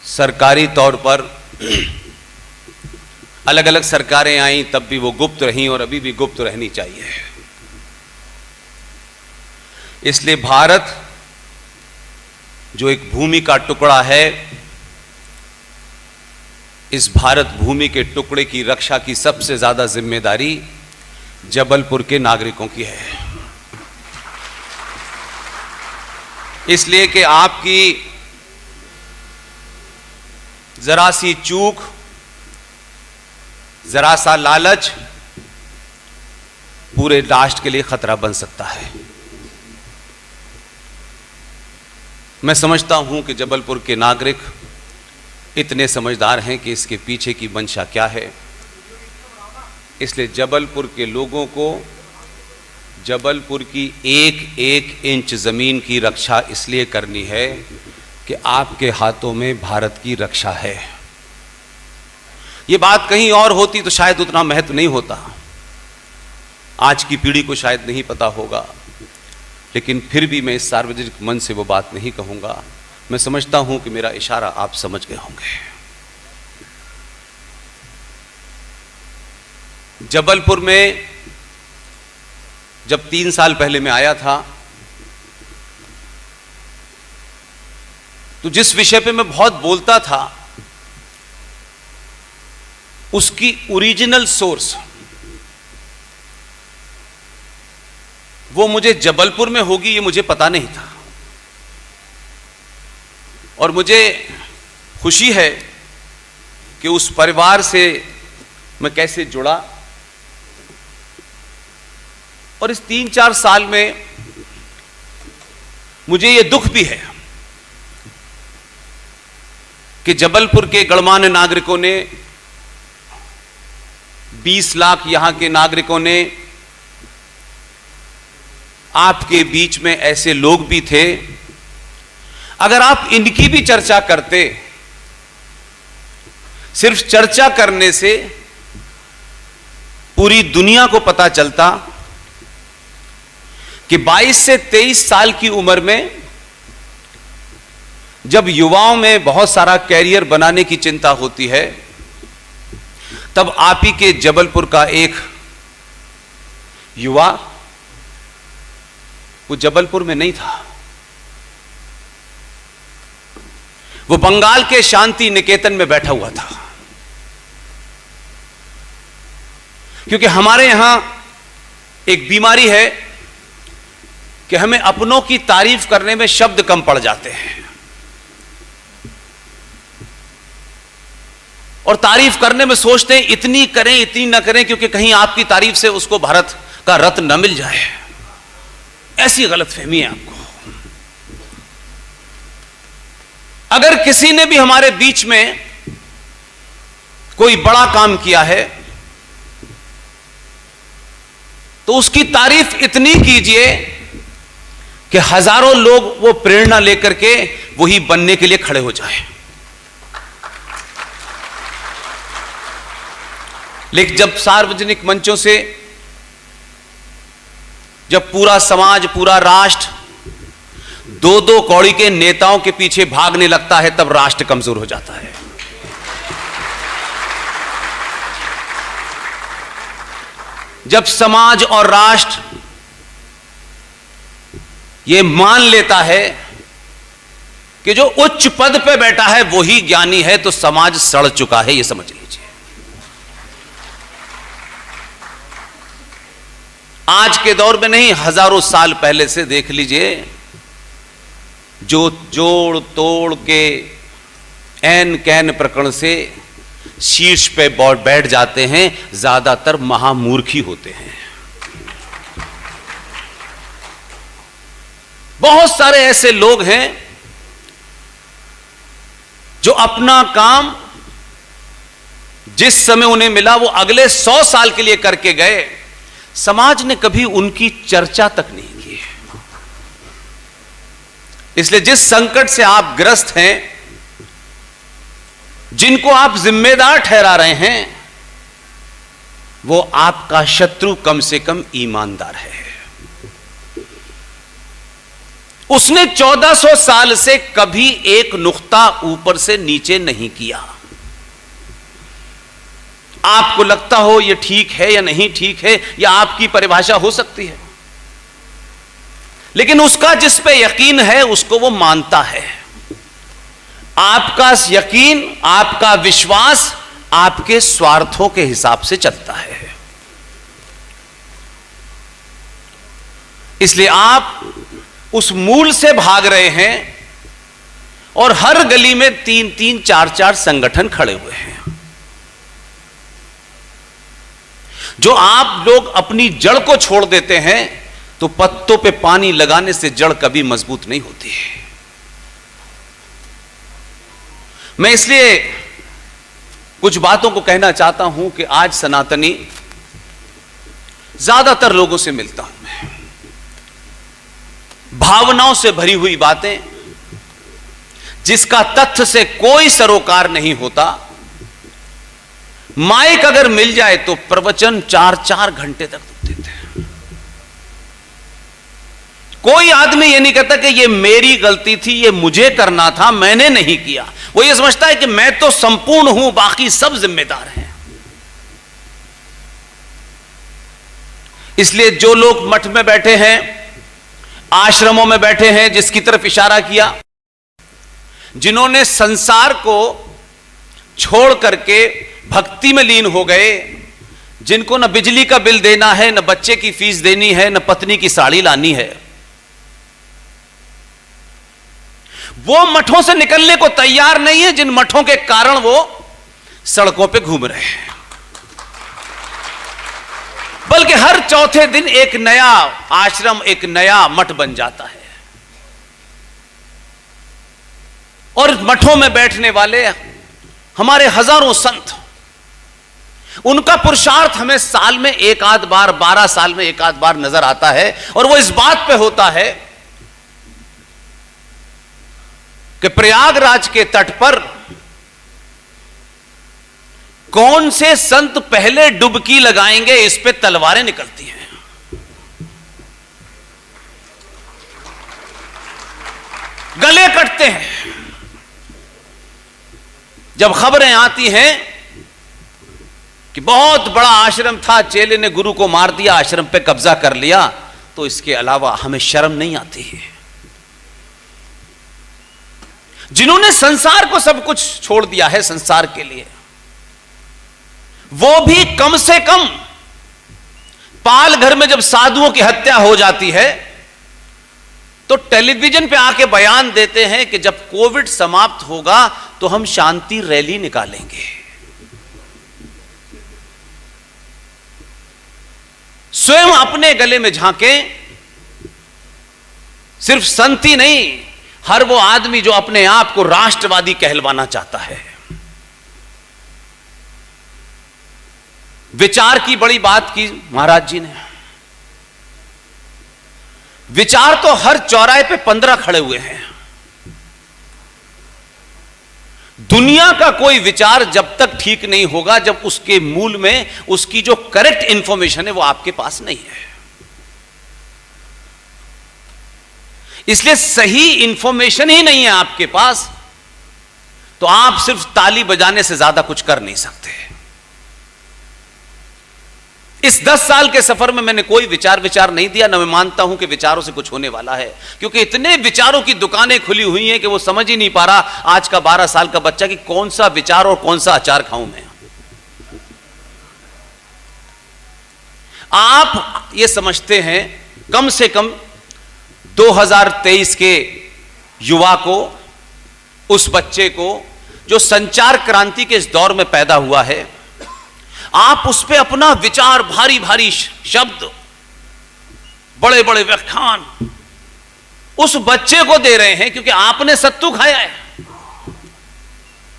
सरकारी तौर पर अलग अलग सरकारें आईं, तब भी वो गुप्त रहीं और अभी भी गुप्त रहनी चाहिए। इसलिए भारत जो एक भूमि का टुकड़ा है, इस भारत भूमि के टुकड़े की रक्षा की सबसे ज्यादा जिम्मेदारी जबलपुर के नागरिकों की है। इसलिए कि आपकी जरा सी चूक, जरा सा लालच पूरे राष्ट्र के लिए खतरा बन सकता है। मैं समझता हूं कि जबलपुर के नागरिक इतने समझदार हैं कि इसके पीछे की मंशा क्या है। इसलिए जबलपुर के लोगों को जबलपुर की एक एक इंच जमीन की रक्षा इसलिए करनी है कि आपके हाथों में भारत की रक्षा है। ये बात कहीं और होती तो शायद उतना महत्व नहीं होता, आज की पीढ़ी को शायद नहीं पता होगा, लेकिन फिर भी मैं इस सार्वजनिक मंच से वो बात नहीं कहूंगा। मैं समझता हूं कि मेरा इशारा आप समझ गए होंगे। जबलपुर में जब 3 साल पहले मैं आया था, तो जिस विषय पे मैं बहुत बोलता था, उसकी ओरिजिनल सोर्स वो मुझे जबलपुर में होगी ये मुझे पता नहीं था। और मुझे खुशी है कि उस परिवार से मैं कैसे जुड़ा, और इस 3-4 साल में मुझे यह दुख भी है कि जबलपुर के गणमान्य नागरिकों ने, 20 लाख यहां के नागरिकों ने, आपके बीच में ऐसे लोग भी थे, अगर आप इनकी भी चर्चा करते, सिर्फ चर्चा करने से पूरी दुनिया को पता चलता कि 22 से 23 साल की उम्र में जब युवाओं में बहुत सारा कैरियर बनाने की चिंता होती है, तब आप ही के जबलपुर का एक युवा वो जबलपुर में नहीं था, वो बंगाल के शांति निकेतन में बैठा हुआ था। क्योंकि हमारे यहां एक बीमारी है कि हमें अपनों की तारीफ करने में शब्द कम पड़ जाते हैं, और तारीफ करने में सोचते हैं इतनी करें इतनी ना करें, क्योंकि कहीं आपकी तारीफ से उसको भारत का रत्न न मिल जाए। ऐसी गलतफहमी है आपको। अगर किसी ने भी हमारे बीच में कोई बड़ा काम किया है तो उसकी तारीफ इतनी कीजिए कि हजारों लोग वो प्रेरणा लेकर के वही बनने के लिए खड़े हो जाएं। लेकिन जब सार्वजनिक मंचों से जब पूरा समाज, पूरा राष्ट्र 2-2 कौड़ी के नेताओं के पीछे भागने लगता है, तब राष्ट्र कमजोर हो जाता है। जब समाज और राष्ट्र ये मान लेता है कि जो उच्च पद पे बैठा है वही ज्ञानी है, तो समाज सड़ चुका है, ये समझ लीजिए। आज के दौर में नहीं, हजारों साल पहले से देख लीजिए, जो जोड़ तोड़ के ऐन कैन प्रकरण से शीर्ष पे बैठ जाते हैं, ज्यादातर महामूर्खी होते हैं। बहुत सारे ऐसे लोग हैं जो अपना काम जिस समय उन्हें मिला वो अगले 100 साल के लिए करके गए, समाज ने कभी उनकी चर्चा तक नहीं की। इसलिए जिस संकट से आप ग्रस्त हैं, जिनको आप जिम्मेदार ठहरा रहे हैं, वो आपका शत्रु कम से कम ईमानदार है। उसने 1400 साल से कभी एक नुक्ता ऊपर से नीचे नहीं किया। आपको लगता हो यह ठीक है या नहीं ठीक है, या आपकी परिभाषा हो सकती है, लेकिन उसका जिस पे यकीन है उसको वो मानता है। आपका यकीन, आपका विश्वास आपके स्वार्थों के हिसाब से चलता है। इसलिए आप उस मूल से भाग रहे हैं और हर गली में 3-3, 4-4 संगठन खड़े हुए हैं। जो आप लोग अपनी जड़ को छोड़ देते हैं तो पत्तों पे पानी लगाने से जड़ कभी मजबूत नहीं होती है। मैं इसलिए कुछ बातों को कहना चाहता हूं कि आज सनातनी ज्यादातर लोगों से मिलता हूं मैं, भावनाओं से भरी हुई बातें जिसका तथ्य से कोई सरोकार नहीं होता। माइक अगर मिल जाए तो प्रवचन 4-4 घंटे तक देते हैं। कोई आदमी यह नहीं कहता कि यह मेरी गलती थी, यह मुझे करना था, मैंने नहीं किया। वो यह समझता है कि मैं तो संपूर्ण हूं, बाकी सब जिम्मेदार हैं। इसलिए जो लोग मठ में बैठे हैं, आश्रमों में बैठे हैं, जिसकी तरफ इशारा किया, जिन्होंने संसार को छोड़ करके भक्ति में लीन हो गए, जिनको न बिजली का बिल देना है, न बच्चे की फीस देनी है, न पत्नी की साड़ी लानी है, वो मठों से निकलने को तैयार नहीं है, जिन मठों के कारण वो सड़कों पे घूम रहे हैं। बल्कि हर चौथे दिन एक नया आश्रम, एक नया मठ बन जाता है। और मठों में बैठने वाले हमारे हजारों संत, उनका पुरुषार्थ हमें साल में एक आध बार, 12 साल में एक आध बार नजर आता है। और वो इस बात पे होता है कि प्रयागराज के तट पर कौन से संत पहले डुबकी लगाएंगे, इस पे तलवारें निकलती हैं। गले कटते हैं। जब खबरें आती हैं कि बहुत बड़ा आश्रम था, चेले ने गुरु को मार दिया, आश्रम पे कब्जा कर लिया, तो इसके अलावा हमें शर्म नहीं आती है। जिन्होंने संसार को सब कुछ छोड़ दिया है संसार के लिए, वो भी कम से कम पाल घर में जब साधुओं की हत्या हो जाती है तो टेलीविजन पे आके बयान देते हैं कि जब कोविड समाप्त होगा तो हम शांति रैली निकालेंगे। स्वयं अपने गले में झांके। सिर्फ संत ही नहीं, हर वो आदमी जो अपने आप को राष्ट्रवादी कहलवाना चाहता है। विचार की बड़ी बात की महाराज जी ने। विचार तो हर चौराहे पे 15 खड़े हुए हैं। दुनिया का कोई विचार जब तक ठीक नहीं होगा जब उसके मूल में उसकी जो करेक्ट इंफॉर्मेशन है वो आपके पास नहीं है। इसलिए सही इंफॉर्मेशन ही नहीं है आपके पास, तो आप सिर्फ ताली बजाने से ज्यादा कुछ कर नहीं सकते। इस 10 साल के सफर में मैंने कोई विचार नहीं दिया, न मैं मानता हूं कि विचारों से कुछ होने वाला है, क्योंकि इतने विचारों की दुकानें खुली हुई हैं कि वो समझ ही नहीं पा रहा आज का 12 साल का बच्चा कि कौन सा विचार और कौन सा अचार खाऊं मैं। आप ये समझते हैं कम से कम 2023 के युवा को, उस बच्चे को जो संचार क्रांति के इस दौर में पैदा हुआ है, आप उस पे अपना विचार, भारी भारी शब्द, बड़े बड़े व्याख्यान उस बच्चे को दे रहे हैं, क्योंकि आपने सत्तू खाया है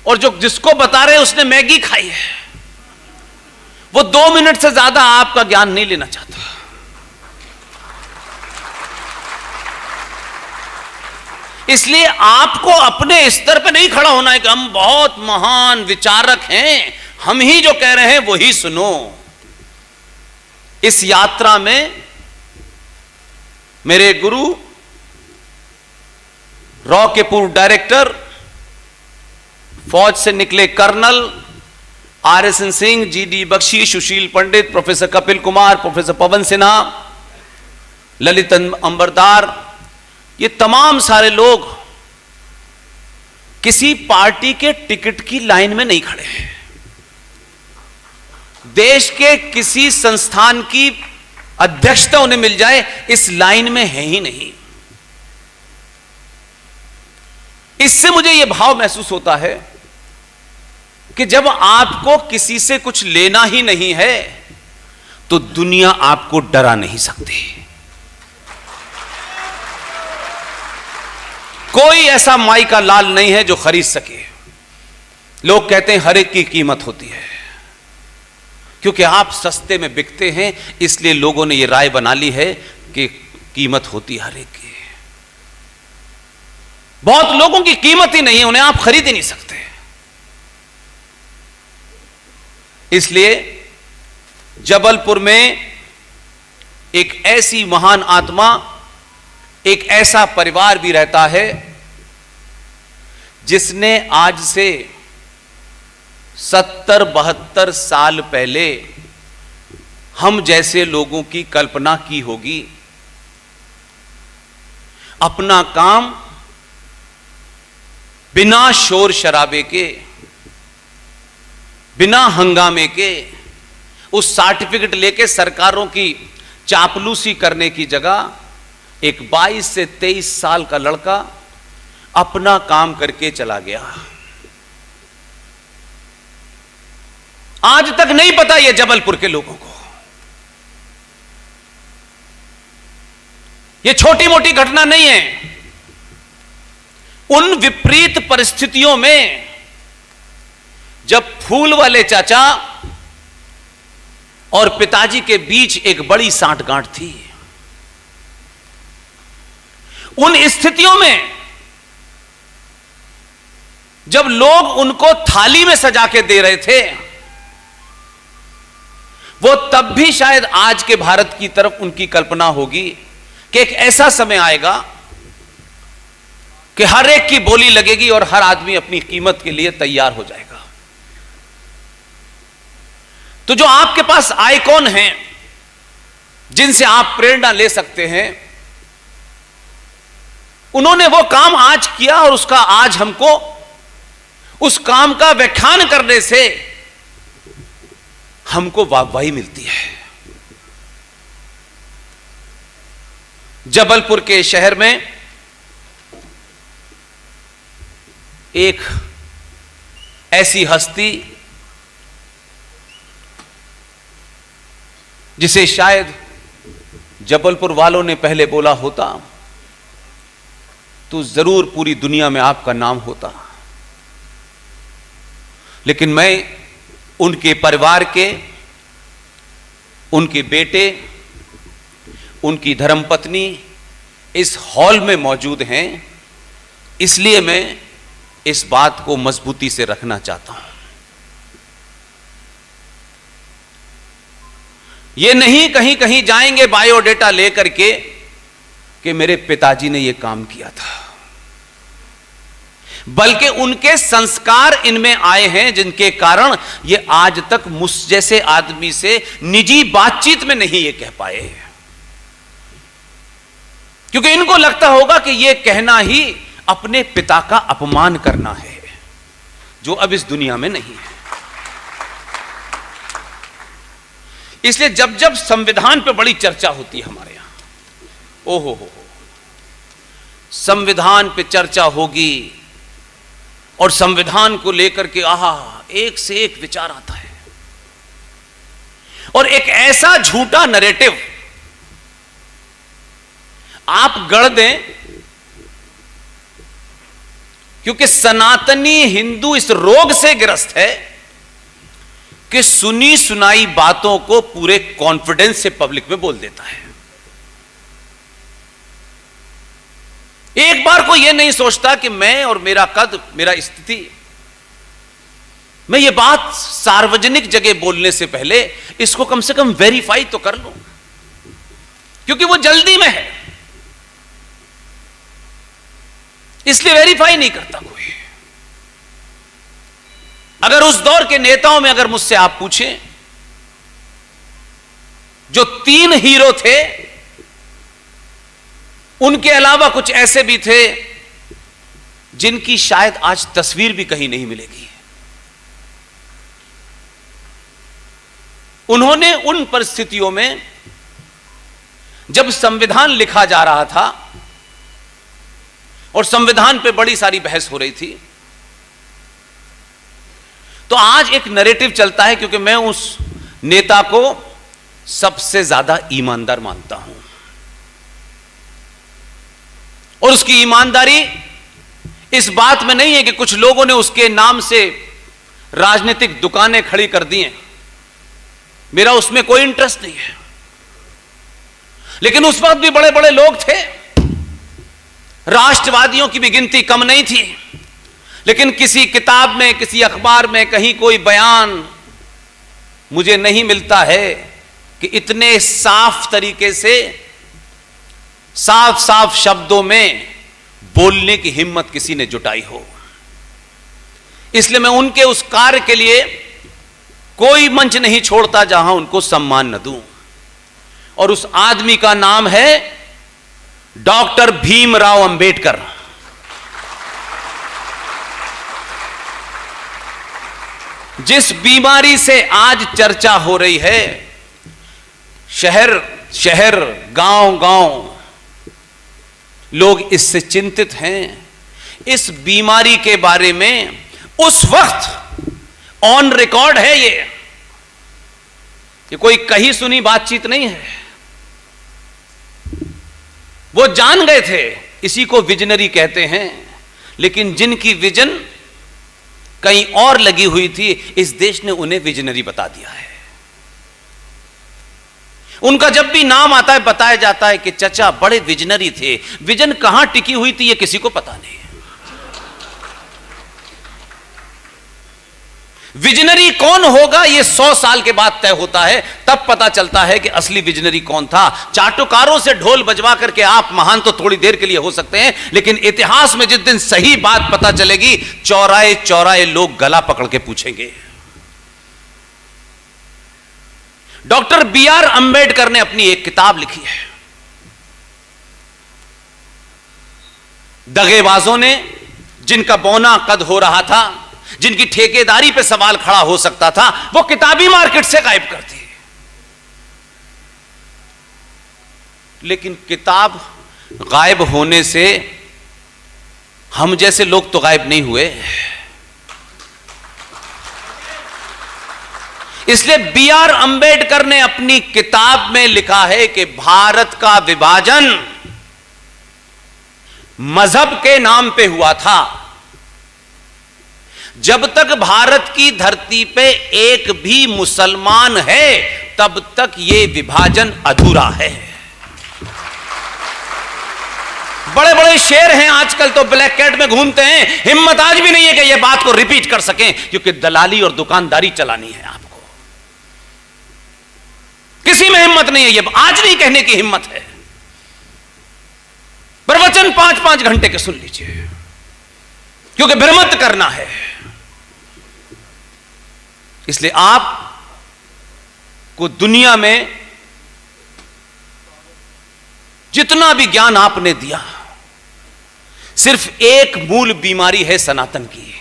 और जो जिसको बता रहे हैं उसने मैगी खाई है। वो 2 मिनट से ज्यादा आपका ज्ञान नहीं लेना चाहता। इसलिए आपको अपने स्तर पे नहीं खड़ा होना है कि हम बहुत महान विचारक हैं, हम ही जो कह रहे हैं वही सुनो। इस यात्रा में मेरे गुरु रॉ के पूर्व डायरेक्टर, फौज से निकले colonel RSN Singh, GD Bakshi, Sushil Pandit, professor Kapil Kumar, professor Pavan Sinha, Lalit Ambardar, ये तमाम सारे लोग किसी पार्टी के टिकट की लाइन में नहीं खड़े हैं। देश के किसी संस्थान की अध्यक्षता उन्हें मिल जाए इस लाइन में है ही नहीं। इससे मुझे यह भाव महसूस होता है कि जब आपको किसी से कुछ लेना ही नहीं है तो दुनिया आपको डरा नहीं सकती। कोई ऐसा माई का लाल नहीं है जो खरीद सके। लोग कहते हैं हर एक की कीमत होती है, क्योंकि आप सस्ते में बिकते हैं इसलिए लोगों ने यह राय बना ली है कि कीमत होती है हर एक की। बहुत लोगों की कीमत ही नहीं है, उन्हें आप खरीद ही नहीं सकते। इसलिए जबलपुर में एक ऐसी महान आत्मा, एक ऐसा परिवार भी रहता है जिसने आज से 70-72 साल पहले हम जैसे लोगों की कल्पना की होगी। अपना काम बिना शोर शराबे के, बिना हंगामे के, उस सर्टिफिकेट लेके सरकारों की चापलूसी करने की जगह एक 22 से 23 साल का लड़का अपना काम करके चला गया। आज तक नहीं पता यह जबलपुर के लोगों को। यह छोटी मोटी घटना नहीं है। उन विपरीत परिस्थितियों में जब फूल वाले चाचा और पिताजी के बीच एक बड़ी सांठगांठ थी, उन स्थितियों में जब लोग उनको थाली में सजा के दे रहे थे, वो तब भी शायद आज के भारत की तरफ उनकी कल्पना होगी कि एक ऐसा समय आएगा कि हर एक की बोली लगेगी और हर आदमी अपनी कीमत के लिए तैयार हो जाएगा। तो जो आपके पास आइकॉन हैं, जिनसे आप प्रेरणा ले सकते हैं, उन्होंने वो काम आज किया और उसका आज हमको उस काम का व्याख्यान करने से हमको वाहवाही मिलती है। जबलपुर के शहर में एक ऐसी हस्ती जिसे शायद जबलपुर वालों ने पहले बोला होता तो जरूर पूरी दुनिया में आपका नाम होता, लेकिन मैं उनके परिवार के, उनके बेटे, उनकी धर्मपत्नी इस हॉल में मौजूद हैं, इसलिए मैं इस बात को मजबूती से रखना चाहता हूं। ये नहीं कहीं कहीं जाएंगे बायोडेटा लेकर के कि मेरे पिताजी ने यह काम किया था, बल्कि उनके संस्कार इनमें आए हैं जिनके कारण ये आज तक मुझ जैसे आदमी से निजी बातचीत में नहीं ये कह पाए, क्योंकि इनको लगता होगा कि ये कहना ही अपने पिता का अपमान करना है, जो अब इस दुनिया में नहीं है। इसलिए जब जब संविधान पे बड़ी चर्चा होती है हमारे यहां, ओहो हो, संविधान पे चर्चा होगी और संविधान को लेकर के आहा एक से एक विचार आता है, और एक ऐसा झूठा नैरेटिव आप गढ़ दें, क्योंकि सनातनी हिंदू इस रोग से ग्रस्त है कि सुनी सुनाई बातों को पूरे कॉन्फिडेंस से पब्लिक में बोल देता है। एक बार को यह नहीं सोचता कि मैं और मेरा कद, मेरा स्थिति, मैं ये बात सार्वजनिक जगह बोलने से पहले इसको कम से कम वेरीफाई तो कर लूं, क्योंकि वो जल्दी में है। इसलिए वेरीफाई नहीं करता कोई। अगर उस दौर के नेताओं में अगर मुझसे आप पूछें, जो 3 हीरो थे, उनके अलावा कुछ ऐसे भी थे जिनकी शायद आज तस्वीर भी कहीं नहीं मिलेगी। उन्होंने उन परिस्थितियों में, जब संविधान लिखा जा रहा था और संविधान पे बड़ी सारी बहस हो रही थी, तो आज एक नैरेटिव चलता है, क्योंकि मैं उस नेता को सबसे ज्यादा ईमानदार मानता हूं, और उसकी ईमानदारी इस बात में नहीं है कि कुछ लोगों ने उसके नाम से राजनीतिक दुकानें खड़ी कर दी हैं। मेरा उसमें कोई इंटरेस्ट नहीं है, लेकिन उस वक्त भी बड़े बड़े लोग थे, राष्ट्रवादियों की भी गिनती कम नहीं थी, लेकिन किसी किताब में, किसी अखबार में कहीं कोई बयान मुझे नहीं मिलता है कि इतने साफ तरीके से, साफ साफ शब्दों में बोलने की हिम्मत किसी ने जुटाई हो। इसलिए मैं उनके उस कार्य के लिए कोई मंच नहीं छोड़ता जहां उनको सम्मान न दूं, और उस आदमी का नाम है डॉक्टर भीमराव अंबेडकर। जिस बीमारी से आज चर्चा हो रही है, शहर शहर, गांव गांव लोग इससे चिंतित हैं, इस बीमारी के बारे में उस वक्त ऑन रिकॉर्ड है। ये कोई कही सुनी बातचीत नहीं है। वो जान गए थे, इसी को विजनरी कहते हैं, लेकिन जिनकी विजन कहीं और लगी हुई थी, इस देश ने उन्हें विजनरी बता दिया है। उनका जब भी नाम आता है बताया जाता है कि चचा बड़े विजनरी थे। विजन कहां टिकी हुई थी ये किसी को पता नहीं। विजनरी कौन होगा ये 100 साल के बाद तय होता है, तब पता चलता है कि असली विजनरी कौन था। चाटुकारों से ढोल बजवा करके आप महान तो थोड़ी देर के लिए हो सकते हैं, लेकिन इतिहास में जिस दिन सही बात पता चलेगी, चौराहे चौराहे लोग गला पकड़ के पूछेंगे। Doctor B.R. अंबेडकर ने अपनी एक किताब लिखी है। दगेबाजों ने, जिनका बौना कद हो रहा था, जिनकी ठेकेदारी पे सवाल खड़ा हो सकता था, वो किताबी मार्केट से गायब कर दी। लेकिन किताब गायब होने से हम जैसे लोग तो गायब नहीं हुए। इसलिए B.R. अंबेडकर ने अपनी किताब में लिखा है कि भारत का विभाजन मजहब के नाम पे हुआ था। जब तक भारत की धरती पे एक भी मुसलमान है, तब तक यह विभाजन अधूरा है। बड़े बड़े शेर हैं आजकल तो ब्लैक कैट में घूमते हैं, हिम्मत आज भी नहीं है कि यह बात को रिपीट कर सकें, क्योंकि दलाली और दुकानदारी चलानी है। आपको किसी में हिम्मत नहीं है, यह आज नहीं कहने की हिम्मत है। प्रवचन 5-5 घंटे के सुन लीजिए, क्योंकि भ्रमित करना है। इसलिए आप को दुनिया में जितना भी ज्ञान आपने दिया, सिर्फ एक मूल बीमारी है सनातन की।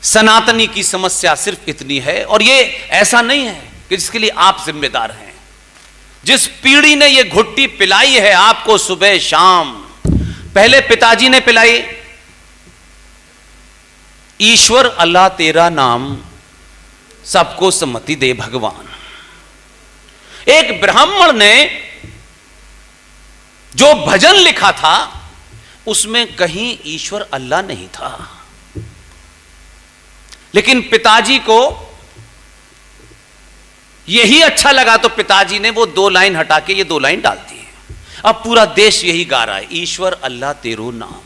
सनातनी की समस्या सिर्फ इतनी है, और ये ऐसा नहीं है कि जिसके लिए आप जिम्मेदार हैं। जिस पीढ़ी ने ये घुट्टी पिलाई है आपको सुबह शाम, पहले पिताजी ने पिलाई, ईश्वर अल्लाह तेरा नाम सबको सम्मति दे भगवान। एक ब्राह्मण ने जो भजन लिखा था, उसमें कहीं ईश्वर अल्लाह नहीं था, लेकिन पिताजी को यही अच्छा लगा, तो पिताजी ने वो 2 लाइन हटा के ये 2 लाइन डाल दी। अब पूरा देश यही गा रहा है, ईश्वर अल्लाह तेरो नाम।